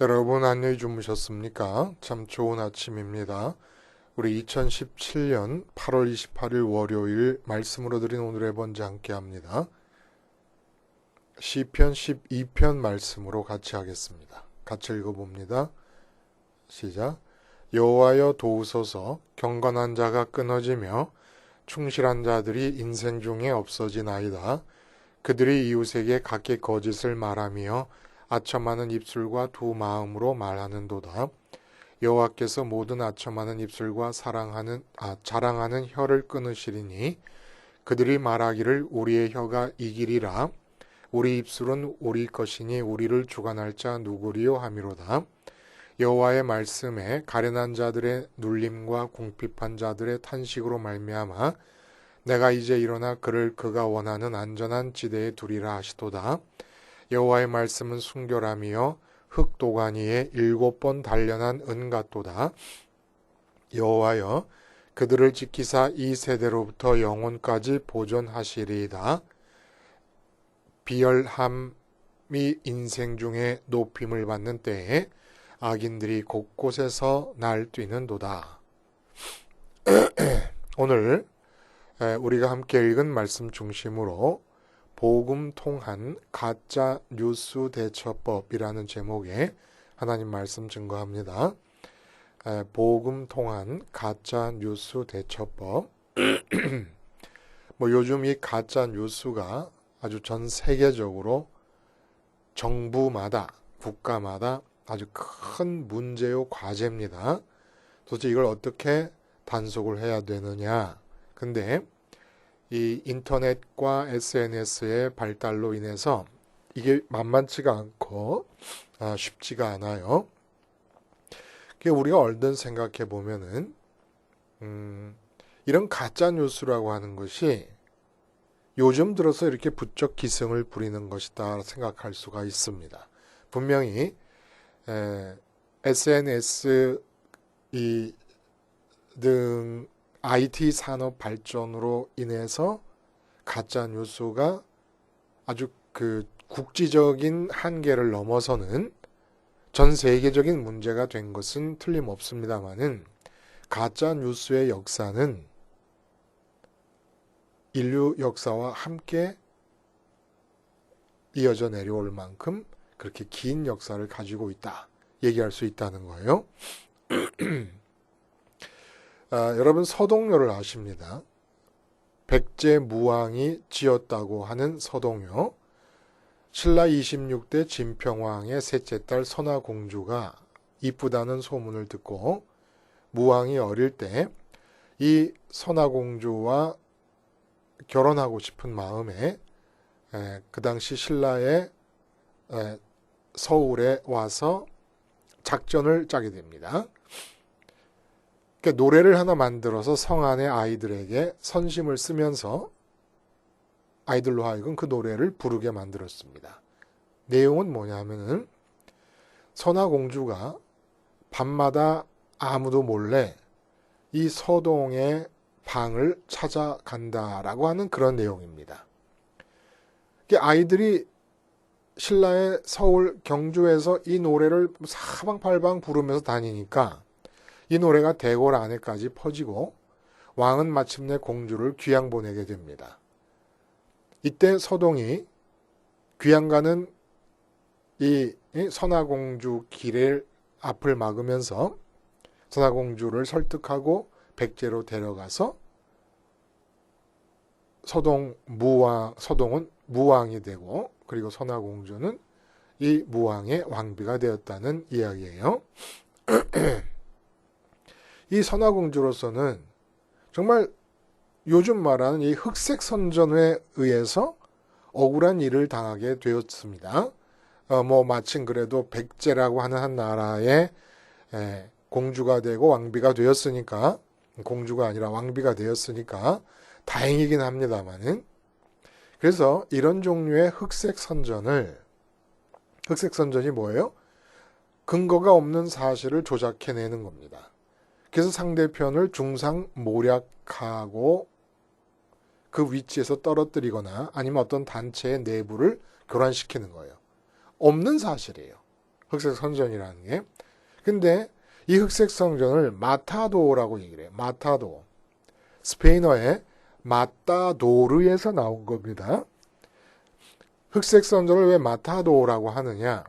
여러분 안녕히 주무셨습니까? 참 좋은 아침입니다. 우리 2017년 8월 28일 월요일 말씀으로 드린 오늘의 번제 함께 합니다. 시편 12편 말씀으로 같이 하겠습니다. 같이 읽어봅니다. 시작. 여호와여 도우소서. 경건한 자가 끊어지며 충실한 자들이 인생 중에 없어지나이다. 그들이 이웃에게 각기 거짓을 말하며 아첨하는 입술과 두 마음으로 말하는도다. 여호와께서 모든 아첨하는 입술과 자랑하는 혀를 끊으시리니 그들이 말하기를 우리의 혀가 이기리라. 우리 입술은 우리 것이니 우리를 주관할 자 누구리요 하미로다. 여호와의 말씀에 가련한 자들의 눌림과 궁핍한 자들의 탄식으로 말미암아 내가 이제 일어나 그를 그가 원하는 안전한 지대에 두리라 하시도다. 여호와의 말씀은 순결함이요 흙도가니에 7번 단련한 은 같도다. 여호와여 그들을 지키사 이 세대로부터 영혼까지 보존하시리이다. 비열함이 인생 중에 높임을 받는 때에 악인들이 곳곳에서 날뛰는도다. 오늘 우리가 함께 읽은 말씀 중심으로 복음 통한 가짜 뉴스 대처법이라는 제목의 하나님 말씀 증거합니다. 복음 통한 가짜 뉴스 대처법. 요즘 이 가짜 뉴스가 아주 전 세계적으로 정부마다 국가마다 아주 큰 문제요 과제입니다. 도대체 이걸 어떻게 단속을 해야 되느냐. 근데 이 인터넷과 SNS의 발달로 인해서 이게 만만치가 않고 쉽지가 않아요. 우리가 얼른 생각해 보면은 이런 가짜 뉴스라고 하는 것이 요즘 들어서 이렇게 부쩍 기승을 부리는 것이다 생각할 수가 있습니다. 분명히 SNS 등 IT 산업 발전으로 인해서 가짜 뉴스가 아주 국지적인 한계를 넘어서는 전 세계적인 문제가 된 것은 틀림없습니다만은 가짜 뉴스의 역사는 인류 역사와 함께 이어져 내려올 만큼 그렇게 긴 역사를 가지고 있다. 얘기할 수 있다는 거예요. 여러분 서동요를 아십니다. 백제무왕이 지었다고 하는 서동요. 신라 26대 진평왕의 셋째 딸 선화공주가 이쁘다는 소문을 듣고 무왕이 어릴 때 이 선화공주와 결혼하고 싶은 마음에 그 당시 신라의 서울에 와서 작전을 짜게 됩니다. 그러니까 노래를 하나 만들어서 성 안의 아이들에게 선심을 쓰면서 아이들로 하여금 그 노래를 부르게 만들었습니다. 내용은 뭐냐면은 선화공주가 밤마다 아무도 몰래 이 서동의 방을 찾아간다라고 하는 그런 내용입니다. 아이들이 신라의 서울 경주에서 이 노래를 사방팔방 부르면서 다니니까 이 노래가 대궐 안에까지 퍼지고 왕은 마침내 공주를 귀양 보내게 됩니다. 이때 서동이 귀양 가는 이 선화공주 길의 앞을 막으면서 선화공주를 설득하고 백제로 데려가서 서동은 무왕이 되고 그리고 선화공주는 이 무왕의 왕비가 되었다는 이야기예요. 이 선화공주로서는 정말 요즘 말하는 이 흑색 선전에 의해서 억울한 일을 당하게 되었습니다. 마침 그래도 백제라고 하는 한 나라의 공주가 되고 왕비가 되었으니까, 공주가 아니라 왕비가 되었으니까 다행이긴 합니다만은, 그래서 이런 종류의 흑색 선전이 뭐예요? 근거가 없는 사실을 조작해내는 겁니다. 그래서 상대편을 중상모략하고 그 위치에서 떨어뜨리거나 아니면 어떤 단체의 내부를 교란시키는 거예요. 없는 사실이에요. 흑색 성전이라는 게. 근데 이 흑색 성전을 마타도라고 얘기를 해요. 마타도. 스페인어의 마타도르에서 나온 겁니다. 흑색 성전을 왜 마타도라고 하느냐?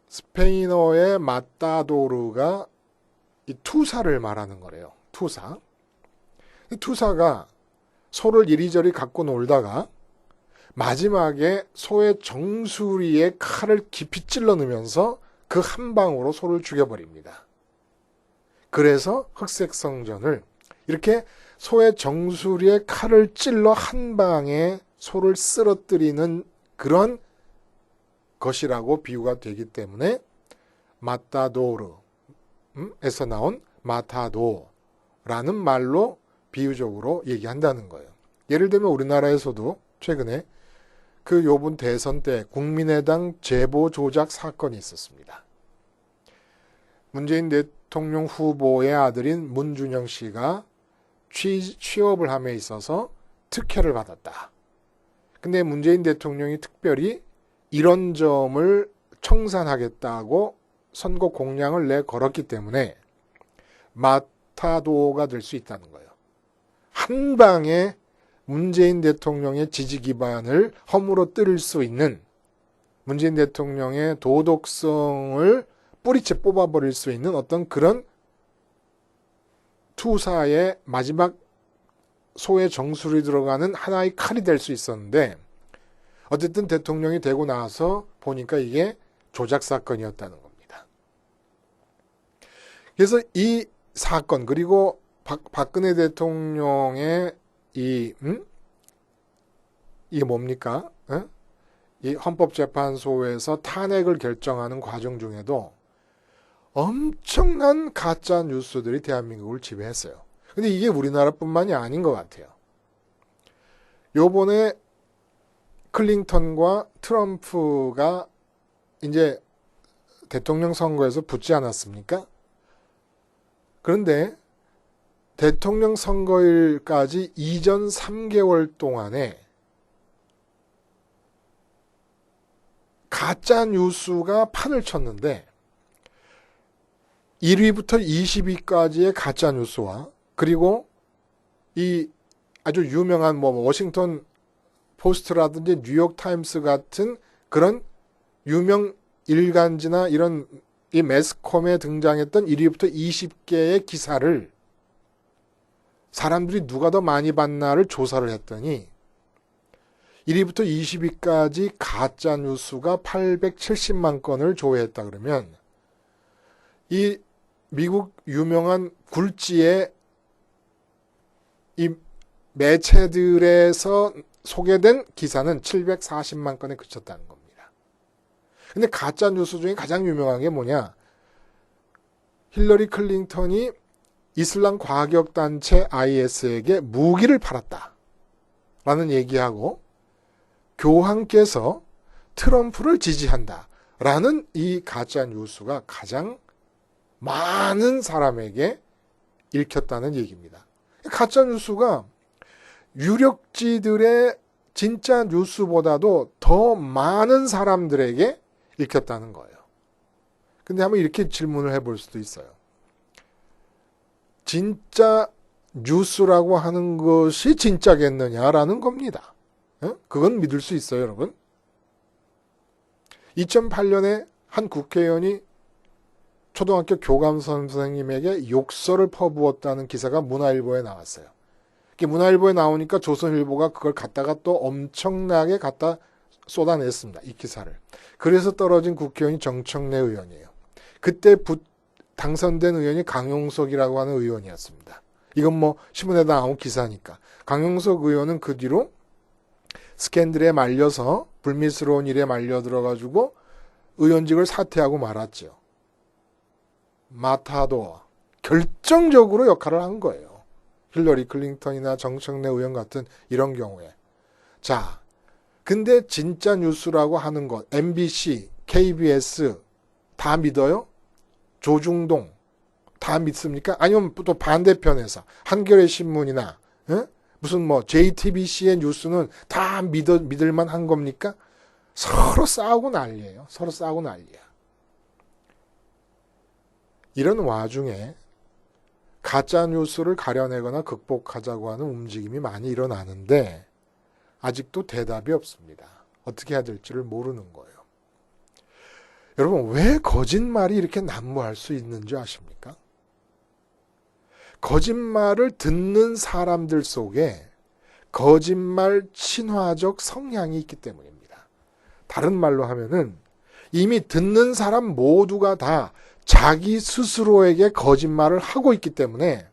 스페인어의 마타도르가 이 투사를 말하는 거래요. 투사. 이 투사가 소를 이리저리 갖고 놀다가 마지막에 소의 정수리에 칼을 깊이 찔러 넣으면서 그 한 방으로 소를 죽여버립니다. 그래서 흑색 성전을 이렇게 소의 정수리에 칼을 찔러 한 방에 소를 쓰러뜨리는 그런 것이라고 비유가 되기 때문에 마타도르에서 나온 마타도라는 말로 비유적으로 얘기한다는 거예요. 예를 들면 우리나라에서도 최근에 그 요번 대선 때 국민의당 제보 조작 사건이 있었습니다. 문재인 대통령 후보의 아들인 문준영 씨가 취업을 함에 있어서 특혜를 받았다. 근데 문재인 대통령이 특별히 이런 점을 청산하겠다고 선거 공약을 내걸었기 때문에 마타도가 될 수 있다는 거예요. 한 방에 문재인 대통령의 지지 기반을 허물어뜨릴 수 있는, 문재인 대통령의 도덕성을 뿌리채 뽑아버릴 수 있는 어떤 그런 투사의 마지막 소의 정수리 들어가는 하나의 칼이 될 수 있었는데, 어쨌든 대통령이 되고 나서 보니까 이게 조작 사건이었다는 겁니다. 그래서 이 사건, 그리고 박근혜 대통령의 이게 뭡니까? 이 헌법재판소에서 탄핵을 결정하는 과정 중에도 엄청난 가짜 뉴스들이 대한민국을 지배했어요. 근데 이게 우리나라뿐만이 아닌 것 같아요. 요번에 클린턴과 트럼프가 이제 대통령 선거에서 붙지 않았습니까? 그런데 대통령 선거일까지 이전 3개월 동안에 가짜 뉴스가 판을 쳤는데 1위부터 20위까지의 가짜 뉴스와, 그리고 이 아주 유명한 워싱턴 포스트라든지 뉴욕 타임스 같은 그런 유명 일간지나 이런 이 매스컴에 등장했던 1위부터 20개의 기사를 사람들이 누가 더 많이 봤나를 조사를 했더니 1위부터 20위까지 가짜 뉴스가 870만 건을 조회했다 그러면 이 미국 유명한 굴지의 이 매체들에서 소개된 기사는 740만 건에 그쳤다는 겁니다. 근데 가짜 뉴스 중에 가장 유명한 게 뭐냐? 힐러리 클린턴이 이슬람 과격단체 IS에게 무기를 팔았다 라는 얘기하고 교황께서 트럼프를 지지한다 라는 이 가짜 뉴스가 가장 많은 사람에게 읽혔다는 얘기입니다. 가짜 뉴스가 유력지들의 진짜 뉴스보다도 더 많은 사람들에게 읽혔다는 거예요. 근데 한번 이렇게 질문을 해볼 수도 있어요. 진짜 뉴스라고 하는 것이 진짜겠느냐라는 겁니다. 그건 믿을 수 있어요, 여러분. 2008년에 한 국회의원이 초등학교 교감 선생님에게 욕설을 퍼부었다는 기사가 문화일보에 나왔어요. 문화일보에 나오니까 조선일보가 그걸 갖다가 또 엄청나게 갖다 쏟아냈습니다. 이 기사를. 그래서 떨어진 국회의원이 정청래 의원이에요. 그때 당선된 의원이 강용석이라고 하는 의원이었습니다. 이건 신문에 나온 기사니까. 강용석 의원은 그 뒤로 스캔들에 말려서 불미스러운 일에 말려들어가지고 의원직을 사퇴하고 말았죠. 마타도 결정적으로 역할을 한 거예요. 힐러리 클린턴이나 정청래 의원 같은 이런 경우에. 자, 근데 진짜 뉴스라고 하는 것, MBC, KBS 다 믿어요? 조중동 다 믿습니까? 아니면 또 반대편에서 한겨레 신문이나 무슨 JTBC의 뉴스는 다 믿을만 한 겁니까? 서로 싸우고 난리예요. 서로 싸우고 난리야. 이런 와중에 가짜뉴스를 가려내거나 극복하자고 하는 움직임이 많이 일어나는데 아직도 대답이 없습니다. 어떻게 해야 될지를 모르는 거예요. 여러분, 왜 거짓말이 이렇게 난무할 수 있는지 아십니까? 거짓말을 듣는 사람들 속에 거짓말 친화적 성향이 있기 때문입니다. 다른 말로 하면은 이미 듣는 사람 모두가 다 자기 스스로에게 거짓말을 하고 있기 때문에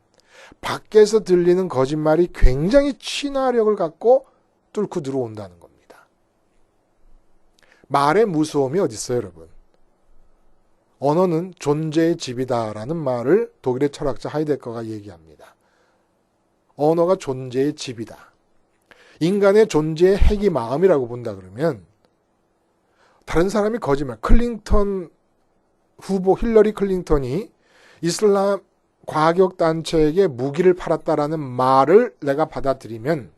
밖에서 들리는 거짓말이 굉장히 친화력을 갖고 뚫고 들어온다는 겁니다. 말의 무서움이 어디 있어요, 여러분? 언어는 존재의 집이다라는 말을 독일의 철학자 하이데거가 얘기합니다. 언어가 존재의 집이다. 인간의 존재의 핵이 마음이라고 본다 그러면 다른 사람이 거짓말, 클린턴 후보 힐러리 클린턴이 이슬람 과격단체에게 무기를 팔았다라는 말을 내가 받아들이면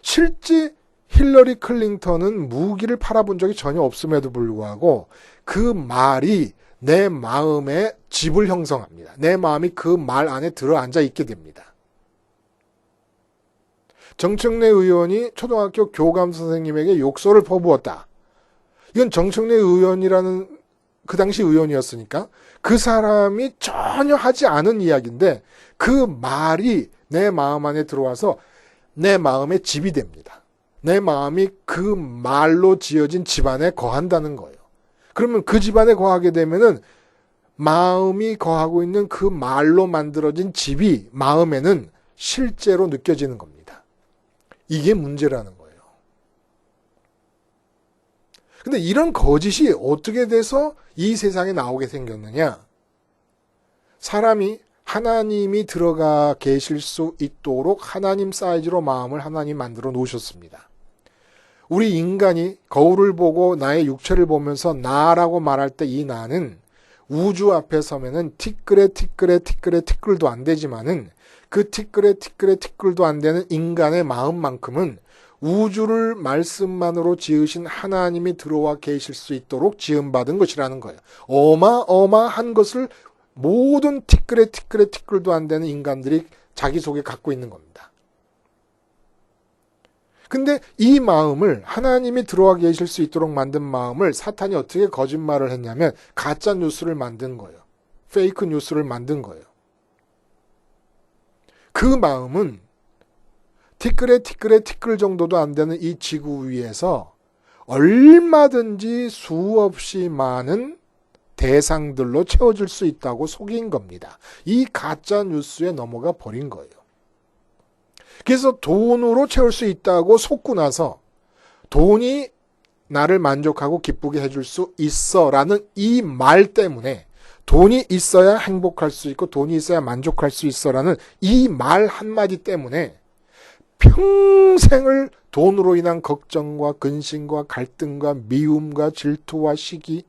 실제 힐러리 클린턴은 무기를 팔아본 적이 전혀 없음에도 불구하고 그 말이 내 마음에 집을 형성합니다. 내 마음이 그 말 안에 들어앉아 있게 됩니다. 정청래 의원이 초등학교 교감 선생님에게 욕설을 퍼부었다. 이건 정청래 의원이라는 그 당시 의원이었으니까 그 사람이 전혀 하지 않은 이야기인데 그 말이 내 마음 안에 들어와서 내 마음의 집이 됩니다. 내 마음이 그 말로 지어진 집안에 거한다는 거예요. 그러면 그 집안에 거하게 되면은 마음이 거하고 있는 그 말로 만들어진 집이 마음에는 실제로 느껴지는 겁니다. 이게 문제라는 거예요. 근데 이런 거짓이 어떻게 돼서 이 세상에 나오게 생겼느냐? 사람이 하나님이 들어가 계실 수 있도록 하나님 사이즈로 마음을 하나님 만들어 놓으셨습니다. 우리 인간이 거울을 보고 나의 육체를 보면서 나라고 말할 때 이 나는 우주 앞에 서면은 티끌도 안 되지만은 그 티끌도 안 되는 인간의 마음만큼은 우주를 말씀만으로 지으신 하나님이 들어와 계실 수 있도록 지음받은 것이라는 거예요. 어마어마한 것을 모든 티끌도 안 되는 인간들이 자기 속에 갖고 있는 겁니다. 근데 이 마음을 하나님이 들어와 계실 수 있도록 만든 마음을 사탄이 어떻게 거짓말을 했냐면 가짜 뉴스를 만든 거예요. 페이크 뉴스를 만든 거예요. 그 마음은 티끌 정도도 안 되는 이 지구 위에서 얼마든지 수없이 많은 대상들로 채워질 수 있다고 속인 겁니다. 이 가짜 뉴스에 넘어가 버린 거예요. 그래서 돈으로 채울 수 있다고 속고 나서 돈이 나를 만족하고 기쁘게 해줄 수 있어 라는 이 말 때문에 돈이 있어야 행복할 수 있고 돈이 있어야 만족할 수 있어 라는 이 말 한마디 때문에 평생을 돈으로 인한 걱정과 근심과 갈등과 미움과 질투와 시기,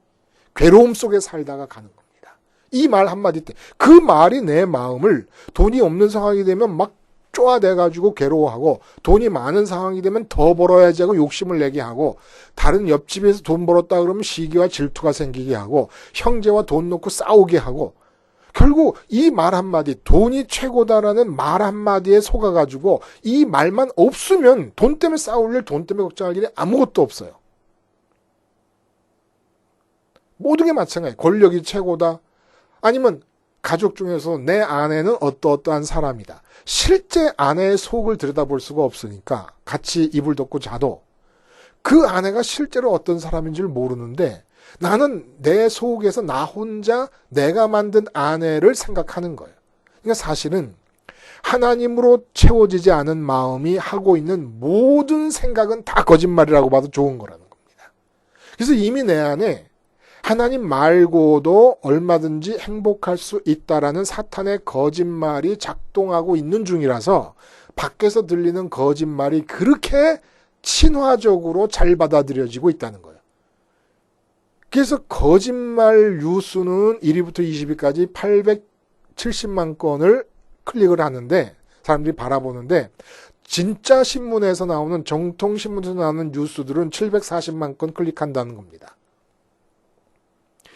괴로움 속에 살다가 가는 겁니다. 이 말 한마디 때. 그 말이 내 마음을 돈이 없는 상황이 되면 막 쪼아대가지고 괴로워하고 돈이 많은 상황이 되면 더 벌어야지 하고 욕심을 내게 하고 다른 옆집에서 돈 벌었다 그러면 시기와 질투가 생기게 하고 형제와 돈 놓고 싸우게 하고 결국 이 말 한마디, 돈이 최고다라는 말 한마디에 속아가지고 이 말만 없으면 돈 때문에 싸울 일, 돈 때문에 걱정할 일이 아무것도 없어요. 모든 게 마찬가지예요. 권력이 최고다. 아니면 가족 중에서 내 아내는 어떠한 사람이다. 실제 아내의 속을 들여다볼 수가 없으니까 같이 이불 덮고 자도 그 아내가 실제로 어떤 사람인 줄 모르는데 나는 내 속에서 나 혼자 내가 만든 아내를 생각하는 거예요. 그러니까 사실은 하나님으로 채워지지 않은 마음이 하고 있는 모든 생각은 다 거짓말이라고 봐도 좋은 거라는 겁니다. 그래서 이미 내 안에 하나님 말고도 얼마든지 행복할 수 있다라는 사탄의 거짓말이 작동하고 있는 중이라서 밖에서 들리는 거짓말이 그렇게 친화적으로 잘 받아들여지고 있다는 거예요. 그래서 거짓말 뉴스는 1위부터 20위까지 870만 건을 클릭을 하는데 사람들이 바라보는데 진짜 신문에서 나오는 정통 신문에서 나오는 뉴스들은 740만 건 클릭한다는 겁니다.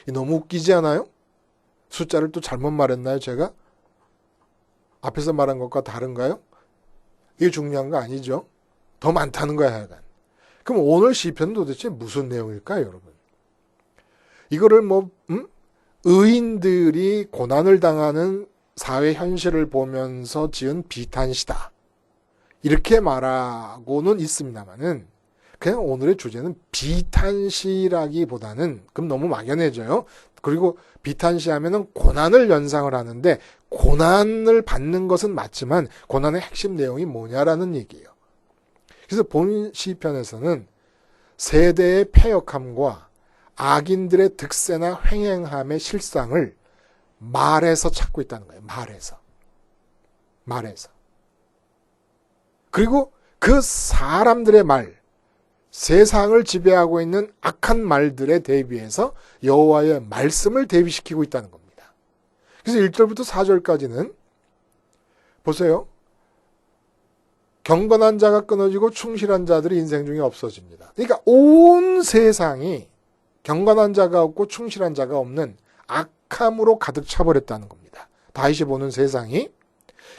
너무 웃기지 않아요? 숫자를 또 잘못 말했나요, 제가? 앞에서 말한 것과 다른가요? 이게 중요한 거 아니죠? 더 많다는 거야, 하여간. 그럼 오늘 시편은 도대체 무슨 내용일까요, 여러분? 이거를 의인들이 고난을 당하는 사회 현실을 보면서 지은 비탄시다. 이렇게 말하고는 있습니다만은 그냥 오늘의 주제는 비탄시라기보다는 그럼 너무 막연해져요. 그리고 비탄시하면은 고난을 연상을 하는데 고난을 받는 것은 맞지만 고난의 핵심 내용이 뭐냐라는 얘기예요. 그래서 본 시편에서는 세대의 패역함과 악인들의 득세나 횡행함의 실상을 말에서 찾고 있다는 거예요. 말에서. 그리고 그 사람들의 말, 세상을 지배하고 있는 악한 말들에 대비해서 여호와의 말씀을 대비시키고 있다는 겁니다. 그래서 1절부터 4절까지는 보세요. 경건한 자가 끊어지고 충실한 자들이 인생 중에 없어집니다. 그러니까 온 세상이 경건한 자가 없고 충실한 자가 없는 악함으로 가득 차버렸다는 겁니다. 다윗이 보는 세상이.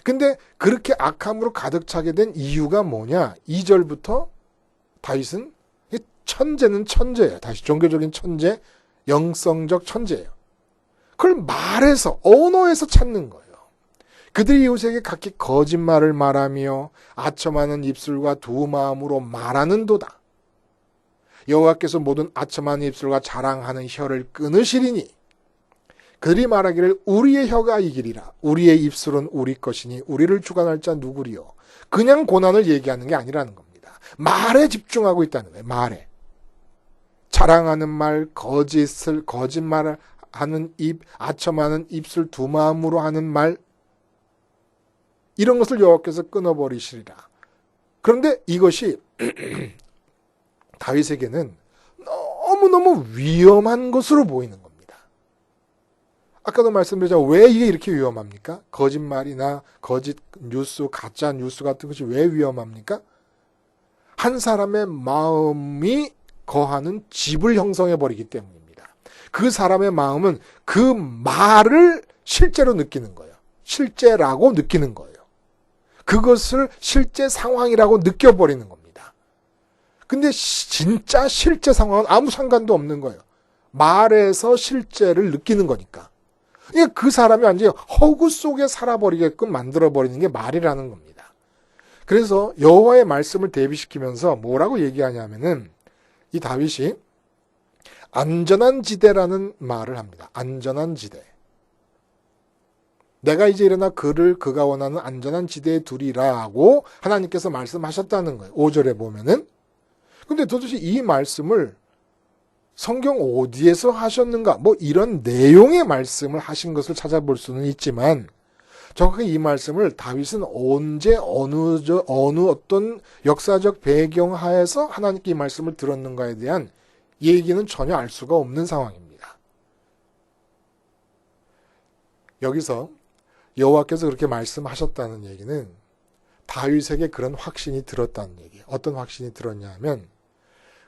근데 그렇게 악함으로 가득 차게 된 이유가 뭐냐? 2절부터 다윗은 천재는 천재예요. 다시 종교적인 천재, 영성적 천재예요. 그걸 말해서, 언어에서 찾는 거예요. 그들이 이웃에게 각기 거짓말을 말하며 아첨하는 입술과 두 마음으로 말하는도다. 여호와께서 모든 아첨하는 입술과 자랑하는 혀를 끊으시리니 그들이 말하기를 우리의 혀가 이기리라. 우리의 입술은 우리 것이니 우리를 주관할 자 누구리요. 그냥 고난을 얘기하는 게 아니라는 겁니다. 말에 집중하고 있다는 거예요. 말에. 자랑하는 말, 거짓말을 하는 입, 아첨하는 입술 두 마음으로 하는 말, 이런 것을 여호와께서 끊어버리시리라. 그런데 이것이 다윗에게는 너무너무 위험한 것으로 보이는 겁니다. 아까도 말씀드렸지만 왜 이게 이렇게 위험합니까? 거짓말이나 거짓 뉴스, 가짜 뉴스 같은 것이 왜 위험합니까? 한 사람의 마음이 거하는 집을 형성해버리기 때문입니다. 그 사람의 마음은 그 말을 실제로 느끼는 거예요. 실제라고 느끼는 거예요. 그것을 실제 상황이라고 느껴버리는 겁니다. 근데 진짜 실제 상황은 아무 상관도 없는 거예요. 말에서 실제를 느끼는 거니까. 그러니까 그 사람이 완전히 허구 속에 살아버리게끔 만들어버리는 게 말이라는 겁니다. 그래서 여호와의 말씀을 대비시키면서 뭐라고 얘기하냐면은 이 다윗이 안전한 지대라는 말을 합니다. 안전한 지대. 내가 이제 일어나 그가 원하는 안전한 지대에 두리라고 하나님께서 말씀하셨다는 거예요. 5절에 보면은. 근데 도대체 이 말씀을 성경 어디에서 하셨는가? 뭐 이런 내용의 말씀을 하신 것을 찾아볼 수는 있지만 정확히 이 말씀을 다윗은 언제 어느 어떤 역사적 배경 하에서 하나님께 이 말씀을 들었는가에 대한 얘기는 전혀 알 수가 없는 상황입니다. 여기서 여호와께서 그렇게 말씀하셨다는 얘기는 다윗에게 그런 확신이 들었다는 얘기예요. 어떤 확신이 들었냐 하면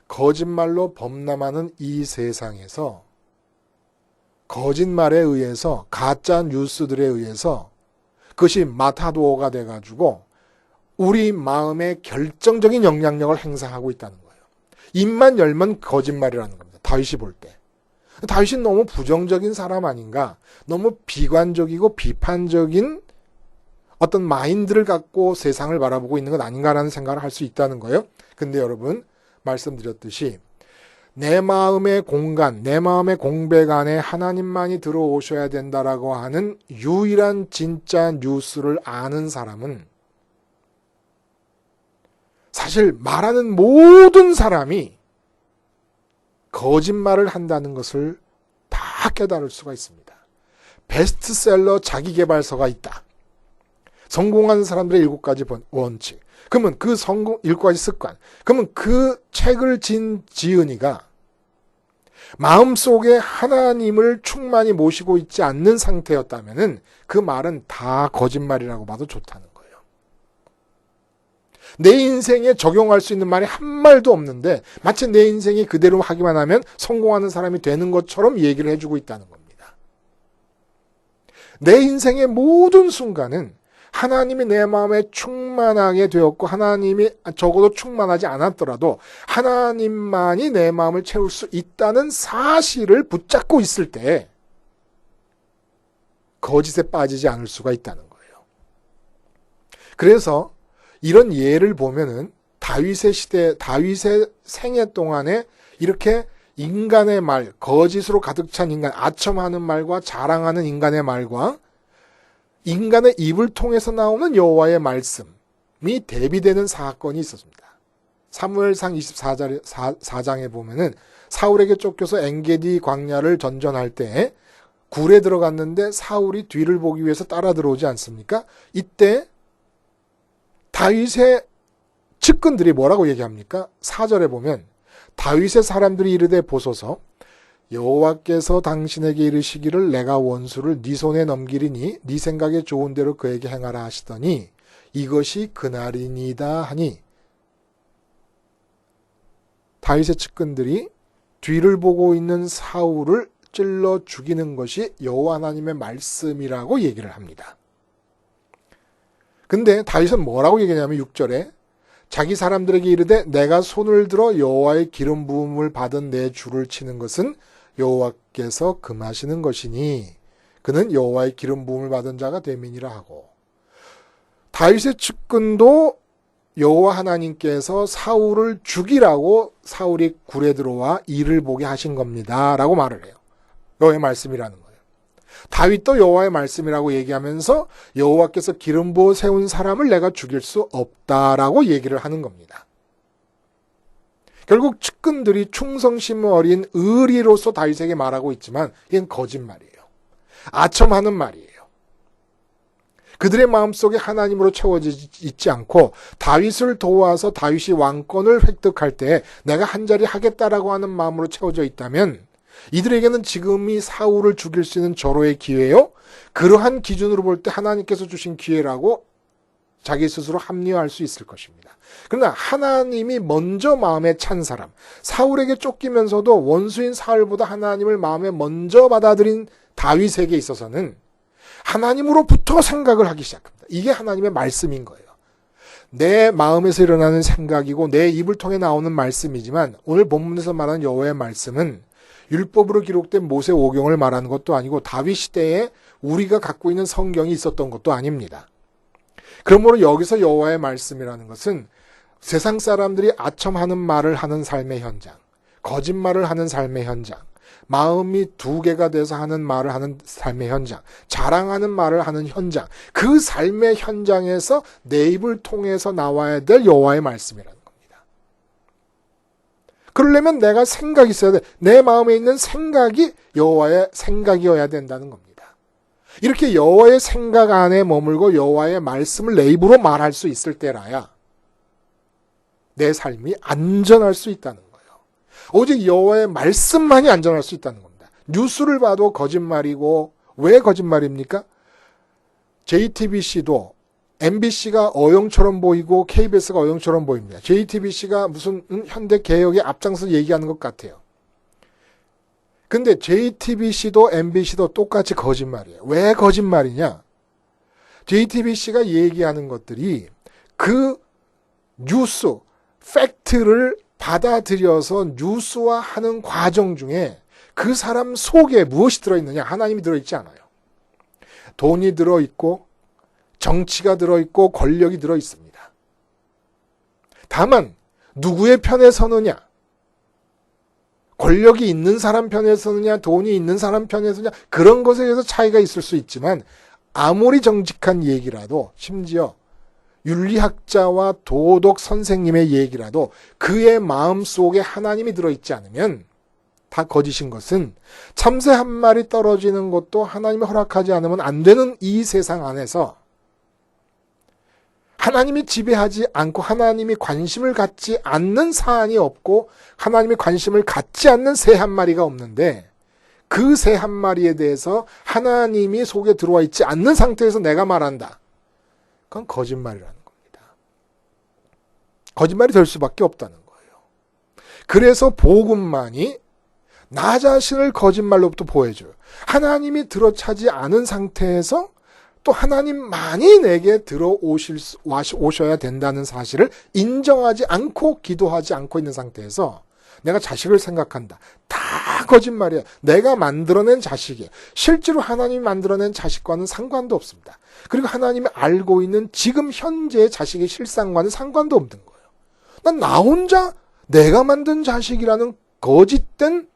거짓말로 범람하는 이 세상에서 거짓말에 의해서 가짜 뉴스들에 의해서 그것이 마타도어가 돼가지고 우리 마음에 결정적인 영향력을 행사하고 있다는 거예요. 입만 열면 거짓말이라는 겁니다. 다윗이 볼 때. 다윗은 너무 부정적인 사람 아닌가? 너무 비관적이고 비판적인 어떤 마인드를 갖고 세상을 바라보고 있는 것 아닌가라는 생각을 할 수 있다는 거예요. 근데 여러분 말씀드렸듯이 내 마음의 공간, 내 마음의 공백 안에 하나님만이 들어오셔야 된다라고 하는 유일한 진짜 뉴스를 아는 사람은 사실 말하는 모든 사람이 거짓말을 한다는 것을 다 깨달을 수가 있습니다. 베스트셀러 자기계발서가 있다. 성공하는 사람들의 7가지 원칙. 그러면 그 7가지 습관. 그러면 그 책을 지은이가 마음속에 하나님을 충만히 모시고 있지 않는 상태였다면은 그 말은 다 거짓말이라고 봐도 좋다는 거예요. 내 인생에 적용할 수 있는 말이 한 말도 없는데 마치 내 인생이 그대로 하기만 하면 성공하는 사람이 되는 것처럼 얘기를 해주고 있다는 겁니다. 내 인생의 모든 순간은 하나님이 내 마음에 충만하게 되었고 하나님이 적어도 충만하지 않았더라도 하나님만이 내 마음을 채울 수 있다는 사실을 붙잡고 있을 때 거짓에 빠지지 않을 수가 있다는 거예요. 그래서 이런 예를 보면은 다윗의 생애 동안에 이렇게 인간의 말, 거짓으로 가득 찬 인간, 아첨하는 말과 자랑하는 인간의 말과 인간의 입을 통해서 나오는 여호와의 말씀이 대비되는 사건이 있었습니다. 사무엘상 24장에 보면은 사울에게 쫓겨서 엔게디 광야를 전전할 때 굴에 들어갔는데 사울이 뒤를 보기 위해서 따라 들어오지 않습니까? 이때 다윗의 측근들이 뭐라고 얘기합니까? 4절에 보면 다윗의 사람들이 이르되 보소서 여호와께서 당신에게 이르시기를 내가 원수를 네 손에 넘기리니 네 생각에 좋은 대로 그에게 행하라 하시더니 이것이 그날이니이다 하니 다윗의 측근들이 뒤를 보고 있는 사울을 찔러 죽이는 것이 여호와 하나님의 말씀이라고 얘기를 합니다. 근데 다윗은 뭐라고 얘기하냐면 6절에 자기 사람들에게 이르되 내가 손을 들어 여호와의 기름 부음을 받은 내 주를 치는 것은 여호와께서 금하시는 것이니 그는 여호와의 기름 부음을 받은 자가 됨이니라 하고 다윗의 측근도 여호와 하나님께서 사울을 죽이라고 사울이 굴에 들어와 이를 보게 하신 겁니다 라고 말을 해요. 여호와의 말씀이라는 거예요. 다윗도 여호와의 말씀이라고 얘기하면서 여호와께서 기름 부어 세운 사람을 내가 죽일 수 없다라고 얘기를 하는 겁니다. 결국 측근들이 충성심 어린 의리로서 다윗에게 말하고 있지만 이건 거짓말이에요. 아첨하는 말이에요. 그들의 마음속에 하나님으로 채워지지 있지 않고 다윗을 도와서 다윗이 왕권을 획득할 때 내가 한 자리 하겠다라고 하는 마음으로 채워져 있다면 이들에게는 지금이 사울을 죽일 수 있는 절호의 기회요. 그러한 기준으로 볼 때 하나님께서 주신 기회라고 자기 스스로 합리화할 수 있을 것입니다. 그러나 하나님이 먼저 마음에 찬 사람, 사울에게 쫓기면서도 원수인 사울보다 하나님을 마음에 먼저 받아들인 다윗에게 있어서는 하나님으로부터 생각을 하기 시작합니다. 이게 하나님의 말씀인 거예요. 내 마음에서 일어나는 생각이고 내 입을 통해 나오는 말씀이지만 오늘 본문에서 말하는 여호와의 말씀은 율법으로 기록된 모세 오경을 말하는 것도 아니고 다윗 시대에 우리가 갖고 있는 성경이 있었던 것도 아닙니다. 그러므로 여기서 여호와의 말씀이라는 것은 세상 사람들이 아첨하는 말을 하는 삶의 현장, 거짓말을 하는 삶의 현장, 마음이 두 개가 돼서 하는 말을 하는 삶의 현장, 자랑하는 말을 하는 현장, 그 삶의 현장에서 내 입을 통해서 나와야 될 여호와의 말씀이라는 겁니다. 그러려면 내가 생각이 있어야 돼. 내 마음에 있는 생각이 여호와의 생각이어야 된다는 겁니다. 이렇게 여호와의 생각 안에 머물고 여호와의 말씀을 내 입으로 말할 수 있을 때라야 내 삶이 안전할 수 있다는 거예요. 오직 여호와의 말씀만이 안전할 수 있다는 겁니다. 뉴스를 봐도 거짓말이고 왜 거짓말입니까? JTBC도 MBC가 어용처럼 보이고 KBS가 어용처럼 보입니다. JTBC가 무슨 현대 개혁의 앞장서 얘기하는 것 같아요. 근데 JTBC도 MBC도 똑같이 거짓말이에요. 왜 거짓말이냐? JTBC가 얘기하는 것들이 그 뉴스, 팩트를 받아들여서 뉴스화 하는 과정 중에 그 사람 속에 무엇이 들어있느냐? 하나님이 들어있지 않아요. 돈이 들어있고 정치가 들어있고 권력이 들어있습니다. 다만 누구의 편에 서느냐? 권력이 있는 사람 편에 서느냐, 돈이 있는 사람 편에 서느냐, 그런 것에 의해서 차이가 있을 수 있지만 아무리 정직한 얘기라도, 심지어 윤리학자와 도덕 선생님의 얘기라도 그의 마음속에 하나님이 들어있지 않으면 다 거짓인 것은 참새 한 마리 떨어지는 것도 하나님이 허락하지 않으면 안 되는 이 세상 안에서 하나님이 지배하지 않고 하나님이 관심을 갖지 않는 사안이 없고 하나님이 관심을 갖지 않는 새 한 마리가 없는데 그 새 한 마리에 대해서 하나님이 속에 들어와 있지 않는 상태에서 내가 말한다. 그건 거짓말이라는 겁니다. 거짓말이 될 수밖에 없다는 거예요. 그래서 복음만이 나 자신을 거짓말로부터 보호해줘요. 하나님이 들어차지 않은 상태에서 또 하나님만이 내게 오셔야 된다는 사실을 인정하지 않고 기도하지 않고 있는 상태에서 내가 자식을 생각한다. 다 거짓말이야. 내가 만들어낸 자식이야. 실제로 하나님이 만들어낸 자식과는 상관도 없습니다. 그리고 하나님이 알고 있는 지금 현재의 자식의 실상과는 상관도 없는 거예요. 난 나 혼자 내가 만든 자식이라는 거짓된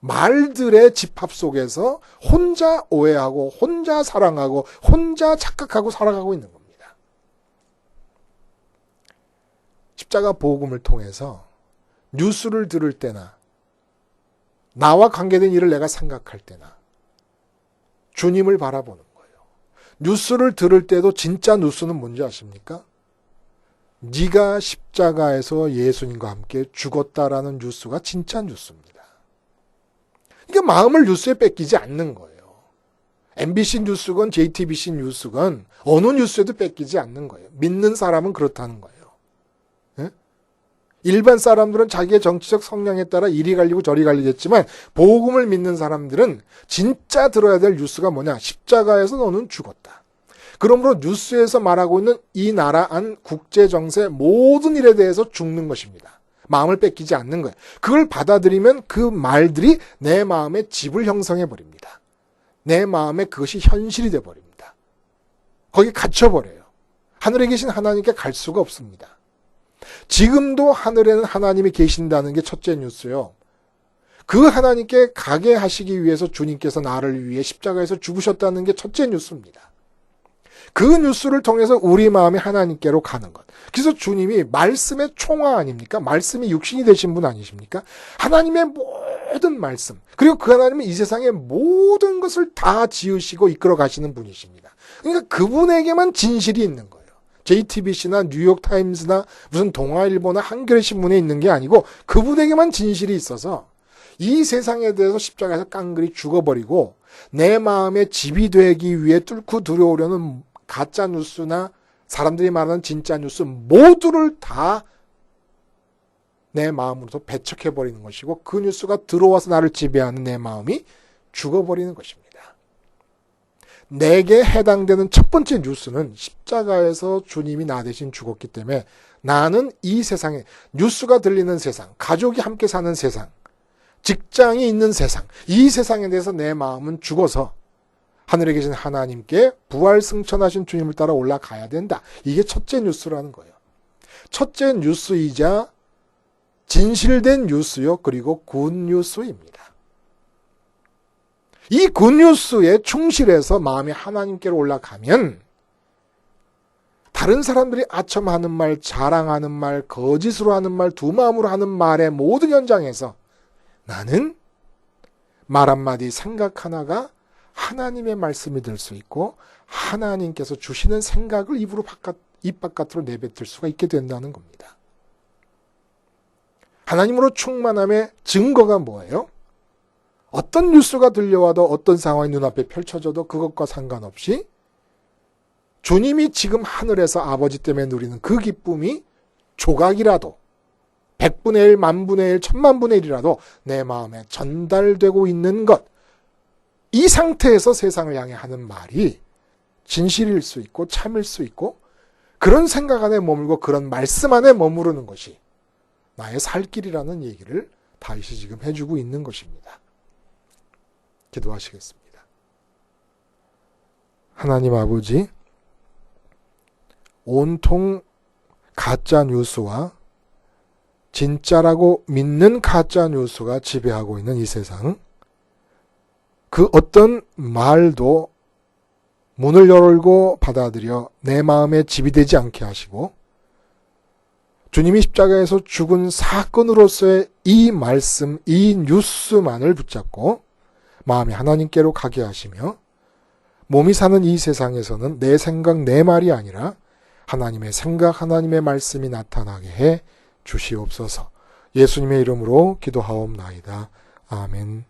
말들의 집합 속에서 혼자 오해하고 혼자 사랑하고 혼자 착각하고 살아가고 있는 겁니다. 십자가 복음을 통해서 뉴스를 들을 때나 나와 관계된 일을 내가 생각할 때나 주님을 바라보는 거예요. 뉴스를 들을 때도 진짜 뉴스는 뭔지 아십니까? 네가 십자가에서 예수님과 함께 죽었다라는 뉴스가 진짜 뉴스입니다. 이게 마음을 뉴스에 뺏기지 않는 거예요. MBC 뉴스건 JTBC 뉴스건 어느 뉴스에도 뺏기지 않는 거예요. 믿는 사람은 그렇다는 거예요. 예? 일반 사람들은 자기의 정치적 성향에 따라 이리 갈리고 저리 갈리겠지만 복음을 믿는 사람들은 진짜 들어야 될 뉴스가 뭐냐? 십자가에서 너는 죽었다. 그러므로 뉴스에서 말하고 있는 이 나라 안 국제 정세 모든 일에 대해서 죽는 것입니다. 마음을 뺏기지 않는 거예요. 그걸 받아들이면 그 말들이 내 마음에 집을 형성해 버립니다. 내 마음에 그것이 현실이 돼 버립니다. 거기 갇혀 버려요. 하늘에 계신 하나님께 갈 수가 없습니다. 지금도 하늘에는 하나님이 계신다는 게 첫째 뉴스요. 그 하나님께 가게 하시기 위해서 주님께서 나를 위해 십자가에서 죽으셨다는 게 첫째 뉴스입니다. 그 뉴스를 통해서 우리 마음이 하나님께로 가는 것. 그래서 주님이 말씀의 총화 아닙니까? 말씀이 육신이 되신 분 아니십니까? 하나님의 모든 말씀. 그리고 그 하나님은 이 세상의 모든 것을 다 지으시고 이끌어 가시는 분이십니다. 그러니까 그분에게만 진실이 있는 거예요. JTBC나 뉴욕타임스나 무슨 동아일보나 한겨레신문에 있는 게 아니고 그분에게만 진실이 있어서 이 세상에 대해서 십자가에서 깡그리 죽어버리고 내 마음에 집이 되기 위해 뚫고 들어오려는 가짜 뉴스나 사람들이 말하는 진짜 뉴스 모두를 다 내 마음으로서 배척해버리는 것이고 그 뉴스가 들어와서 나를 지배하는 내 마음이 죽어버리는 것입니다. 내게 해당되는 첫 번째 뉴스는 십자가에서 주님이 나 대신 죽었기 때문에 나는 이 세상에 뉴스가 들리는 세상, 가족이 함께 사는 세상, 직장이 있는 세상, 이 세상에 대해서 내 마음은 죽어서 하늘에 계신 하나님께 부활 승천하신 주님을 따라 올라가야 된다. 이게 첫째 뉴스라는 거예요. 첫째 뉴스이자 진실된 뉴스요. 그리고 굿뉴스입니다. 이 굿뉴스에 충실해서 마음이 하나님께로 올라가면 다른 사람들이 아첨하는 말, 자랑하는 말, 거짓으로 하는 말, 두 마음으로 하는 말의 모든 현장에서 나는 말 한마디, 생각 하나가 하나님의 말씀이 될 수 있고 하나님께서 주시는 생각을 입 바깥으로 내뱉을 수가 있게 된다는 겁니다. 하나님으로 충만함의 증거가 뭐예요? 어떤 뉴스가 들려와도 어떤 상황이 눈앞에 펼쳐져도 그것과 상관없이 주님이 지금 하늘에서 아버지 때문에 누리는 그 기쁨이 조각이라도 100분의 1, 만분의 1, 천만분의 1이라도 내 마음에 전달되고 있는 것. 이 상태에서 세상을 향해 하는 말이 진실일 수 있고 참일 수 있고 그런 생각 안에 머물고 그런 말씀 안에 머무르는 것이 나의 살 길이라는 얘기를 다윗이 지금 해주고 있는 것입니다. 기도하시겠습니다. 하나님 아버지, 온통 가짜 뉴스와 진짜라고 믿는 가짜 뉴스가 지배하고 있는 이 세상, 그 어떤 말도 문을 열고 받아들여 내 마음에 집이 되지 않게 하시고 주님이 십자가에서 죽은 사건으로서의 이 말씀, 이 뉴스만을 붙잡고 마음이 하나님께로 가게 하시며 몸이 사는 이 세상에서는 내 생각, 내 말이 아니라 하나님의 생각, 하나님의 말씀이 나타나게 해 주시옵소서. 예수님의 이름으로 기도하옵나이다. 아멘.